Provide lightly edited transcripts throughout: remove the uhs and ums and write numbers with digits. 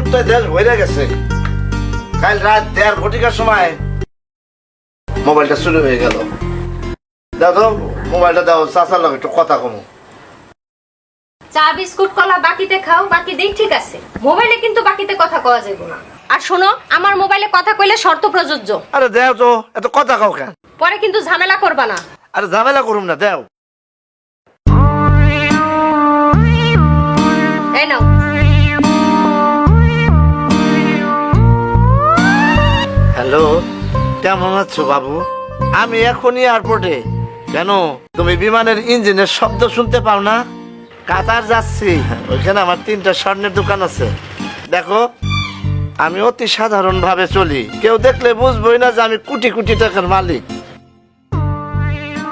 মুহূর্তে দেশ ভরে গেছে। কাল রাত 1:30 ঘটিকার সময় মোবাইলটা চুরি হয়ে গেল। দাও তো মোবাইলটা দাও, চাচার লগে একটু কথা কমু। চা বিস্কুট কলা বাকিতে খাও, বাকি দিন ঠিক আছে, মোবাইলে কিন্তু বাকিতে কথা কওয়া যাবে না। আর শোনো, আমার মোবাইলে কথা কইলে শর্ত প্রযোজ্য। আরে দেও তো, এত কথা কাও কেন? পরে কিন্তু ঝামেলা করবা না। আরে ঝামেলা করুম না, দেও। এই নাও। হ্যালো, কেমন আছো বাবু? আমি এখনই এয়ারপোর্টে। কেন, তুমি বিমানের ইঞ্জিনের শব্দ শুনতে পাও না? কাতার যাচ্ছি, ওইখানে আমার 3টা স্বর্ণের দোকান আছে। দেখো, আমি অতি সাধারণ ভাবে চলি, কেউ দেখলে বুঝবোই না যে আমি কোটি কোটি টাকার মালিক।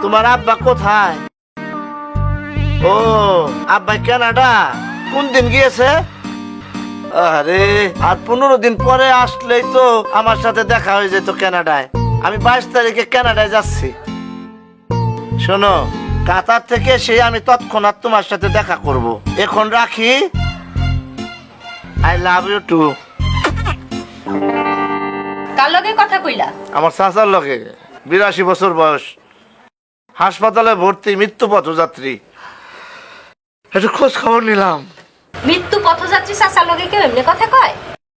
তোমার আব্বা কোথায়? ও, আব্বা কানাডা। কোন দিন গিয়েছে? আরে, আর 15 দিন পরে আসলেই তো আমার সাথে দেখা হয়ে যেত কানাডায়। আমি 22 তারিখে কানাডায় যাচ্ছি। শোনো, কাতার থেকে সে আমি তৎক্ষণাৎ তোমার সাথে দেখা করব। এখন রাখি। I love you too. কার লগে কথা কইলা? আমার চাচার লগে, 82 বছর বয়স, হাসপাতালে ভর্তি, মৃত্যু পথযাত্রী। একটু খোঁজ খবর নিলাম। মৃত্যু পথযাত্রী চাচার লগে কেউ এমনি কথা কয়?